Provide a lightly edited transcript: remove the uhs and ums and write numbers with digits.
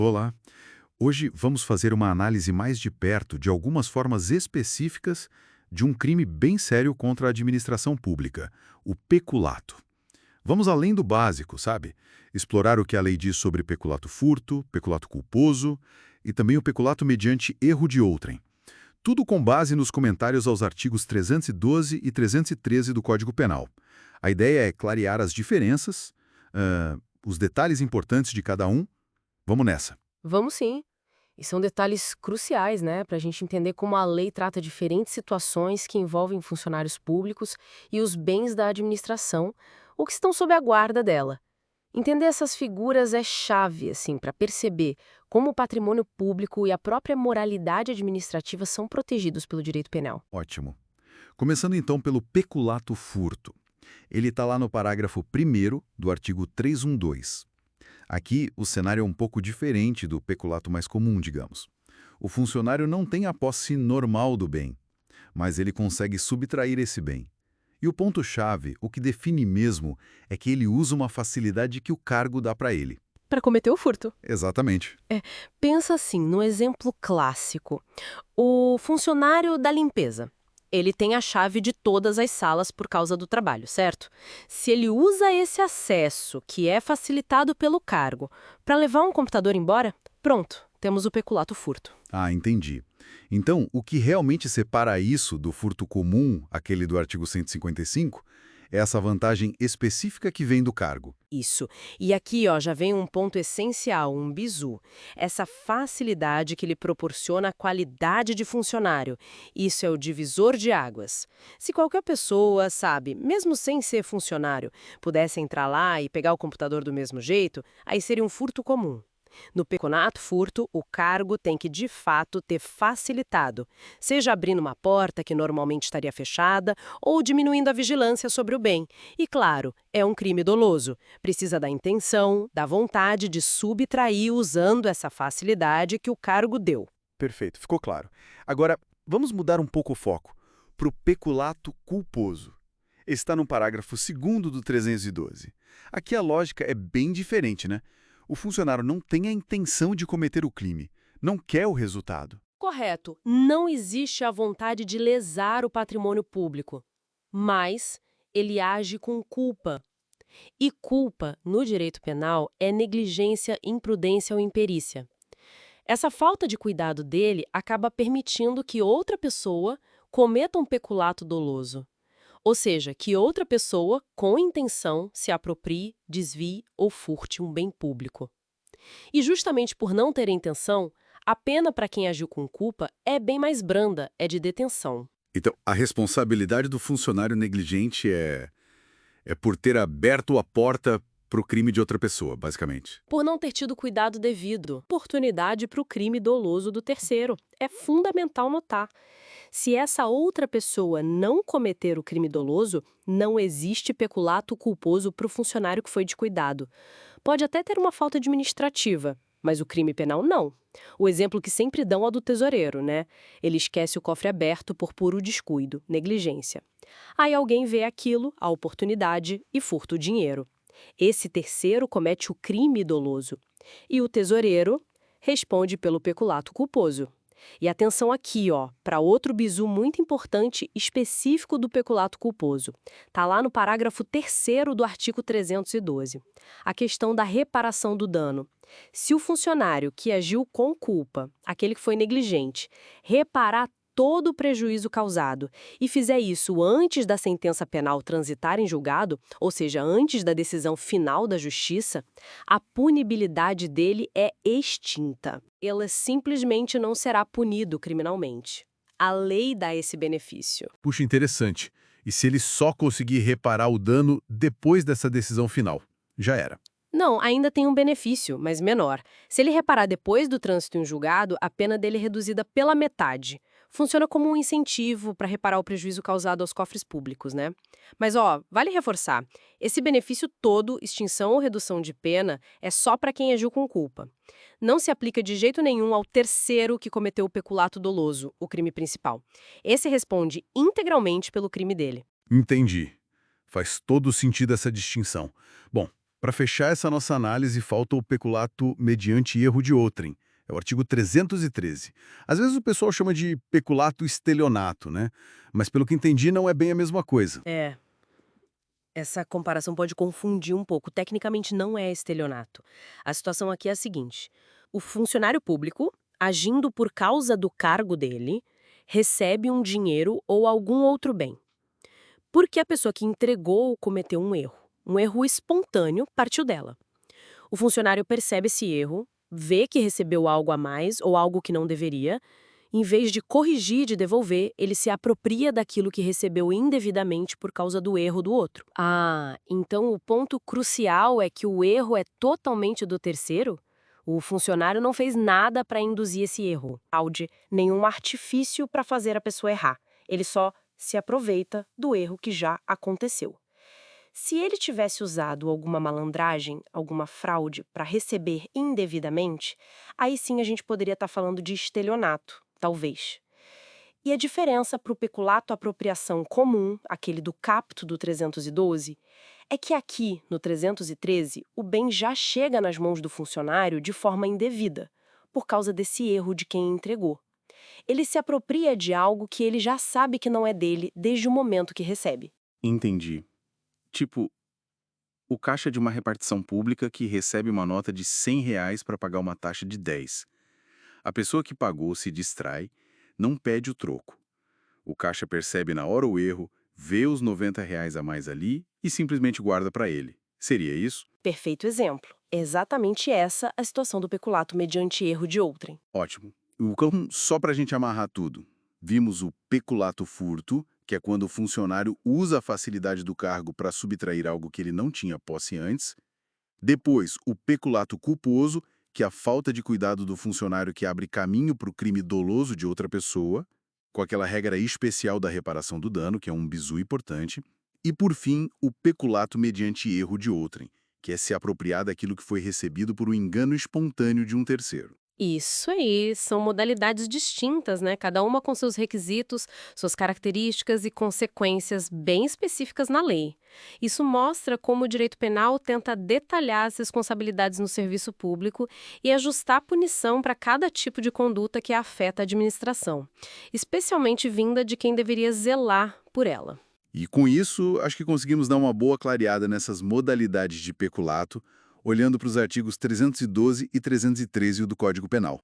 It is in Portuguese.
Olá! Hoje vamos fazer uma análise mais de perto de algumas formas específicas de um crime bem sério contra a administração pública, o peculato. Vamos além do básico, sabe? Explorar o que a lei diz sobre peculato furto, peculato culposo e também o peculato mediante erro de outrem. Tudo com base nos comentários aos artigos 312 e 313 do Código Penal. A ideia é clarear as diferenças, os detalhes importantes de cada um. Vamos nessa. Vamos sim. E são detalhes cruciais, né, para a gente entender como a lei trata diferentes situações que envolvem funcionários públicos e os bens da administração, ou que estão sob a guarda dela. Entender essas figuras é chave, assim, para perceber como o patrimônio público e a própria moralidade administrativa são protegidos pelo direito penal. Ótimo. Começando então pelo peculato furto. Ele está lá no parágrafo 1º do artigo 312. Aqui, o cenário é um pouco diferente do peculato mais comum, digamos. O funcionário não tem a posse normal do bem, mas ele consegue subtrair esse bem. E o ponto-chave, o que define mesmo, é que ele usa uma facilidade que o cargo dá para ele. Para cometer o furto. Exatamente. Pensa assim, no exemplo clássico. O funcionário da limpeza. Ele tem a chave de todas as salas por causa do trabalho, certo? Se ele usa esse acesso, que é facilitado pelo cargo, para levar um computador embora, pronto, temos o peculato furto. Ah, entendi. Então, o que realmente separa isso do furto comum, aquele do artigo 155, é essa vantagem específica que vem do cargo. Isso. E aqui, ó, já vem um ponto essencial, um bizu. Essa facilidade que lhe proporciona a qualidade de funcionário. Isso é o divisor de águas. Se qualquer pessoa, sabe, mesmo sem ser funcionário, pudesse entrar lá e pegar o computador do mesmo jeito, aí seria um furto comum. No peculato furto, o cargo tem que, de fato, ter facilitado, seja abrindo uma porta que normalmente estaria fechada ou diminuindo a vigilância sobre o bem. E, claro, é um crime doloso. Precisa da intenção, da vontade de subtrair usando essa facilidade que o cargo deu. Perfeito, ficou claro. Agora, vamos mudar um pouco o foco para o peculato culposo. Está no parágrafo 2º do 312. Aqui a lógica é bem diferente, né? O funcionário não tem a intenção de cometer o crime, não quer o resultado. Correto. Não existe a vontade de lesar o patrimônio público, mas ele age com culpa. E culpa, no direito penal, é negligência, imprudência ou imperícia. Essa falta de cuidado dele acaba permitindo que outra pessoa cometa um peculato doloso. Ou seja, que outra pessoa, com intenção, se aproprie, desvie ou furte um bem público. E justamente por não ter intenção, a pena para quem agiu com culpa é bem mais branda, é de detenção. Então, a responsabilidade do funcionário negligente é por ter aberto a porta para o crime de outra pessoa, basicamente. Por não ter tido cuidado devido, oportunidade para o crime doloso do terceiro. É fundamental notar. Se essa outra pessoa não cometer o crime doloso, não existe peculato culposo para o funcionário que foi descuidado. Pode até ter uma falta administrativa, mas o crime penal não. O exemplo que sempre dão é o do tesoureiro, né? Ele esquece o cofre aberto por puro descuido, negligência. Aí alguém vê aquilo, a oportunidade, e furta o dinheiro. Esse terceiro comete o crime doloso. E o tesoureiro responde pelo peculato culposo. E atenção aqui, ó, para outro bizu muito importante específico do peculato culposo. Tá lá no parágrafo 3º do artigo 312. A questão da reparação do dano. Se o funcionário que agiu com culpa, aquele que foi negligente, reparar todo o prejuízo causado e fizer isso antes da sentença penal transitar em julgado, ou seja, antes da decisão final da justiça, a punibilidade dele é extinta. Ele simplesmente não será punido criminalmente. A lei dá esse benefício. Puxa, interessante. E se ele só conseguir reparar o dano depois dessa decisão final? Já era. Não, ainda tem um benefício, mas menor. Se ele reparar depois do trânsito em julgado, a pena dele é reduzida pela metade. Funciona como um incentivo para reparar o prejuízo causado aos cofres públicos, né? Mas, ó, vale reforçar, esse benefício todo, extinção ou redução de pena, é só para quem agiu com culpa. Não se aplica de jeito nenhum ao terceiro que cometeu o peculato doloso, o crime principal. Esse responde integralmente pelo crime dele. Entendi. Faz todo sentido essa distinção. Bom, Para fechar essa nossa análise, falta o peculato mediante erro de outrem. É o artigo 313. Às vezes o pessoal chama de peculato estelionato, né? Mas pelo que entendi, não é bem a mesma coisa. É, essa comparação pode confundir um pouco. Tecnicamente não é estelionato. A situação aqui é a seguinte: o funcionário público, agindo por causa do cargo dele, recebe um dinheiro ou algum outro bem. Porque a pessoa que entregou cometeu um erro. Um erro espontâneo partiu dela. O funcionário percebe esse erro, vê que recebeu algo a mais ou algo que não deveria. Em vez de corrigir e de devolver, ele se apropria daquilo que recebeu indevidamente por causa do erro do outro. Ah, então o ponto crucial é que o erro é totalmente do terceiro? O funcionário não fez nada para induzir esse erro. Fraude, nenhum artifício para fazer a pessoa errar. Ele só se aproveita do erro que já aconteceu. Se ele tivesse usado alguma malandragem, alguma fraude para receber indevidamente, aí sim a gente poderia estar falando de estelionato, talvez. E a diferença para o peculato apropriação comum, aquele do capto do 312, é que aqui, no 313, o bem já chega nas mãos do funcionário de forma indevida, por causa desse erro de quem entregou. Ele se apropria de algo que ele já sabe que não é dele desde o momento que recebe. Entendi. Tipo, o caixa de uma repartição pública que recebe uma nota de R$ 100 para pagar uma taxa de 10. A pessoa que pagou se distrai, não pede o troco. O caixa percebe na hora o erro, vê os R$ 90 a mais ali e simplesmente guarda para ele. Seria isso? Perfeito exemplo. É exatamente essa a situação do peculato mediante erro de outrem. Ótimo. Então, só para a gente amarrar tudo, vimos o peculato furto, que é quando o funcionário usa a facilidade do cargo para subtrair algo que ele não tinha posse antes. Depois, o peculato culposo, que é a falta de cuidado do funcionário que abre caminho para o crime doloso de outra pessoa, com aquela regra especial da reparação do dano, que é um bizu importante. E, por fim, o peculato mediante erro de outrem, que é se apropriar daquilo que foi recebido por um engano espontâneo de um terceiro. Isso aí, são modalidades distintas, né? Cada uma com seus requisitos, suas características e consequências bem específicas na lei. Isso mostra como o direito penal tenta detalhar as responsabilidades no serviço público e ajustar a punição para cada tipo de conduta que afeta a administração, especialmente vinda de quem deveria zelar por ela. E com isso, acho que conseguimos dar uma boa clareada nessas modalidades de peculato, olhando para os artigos 312 e 313 do Código Penal.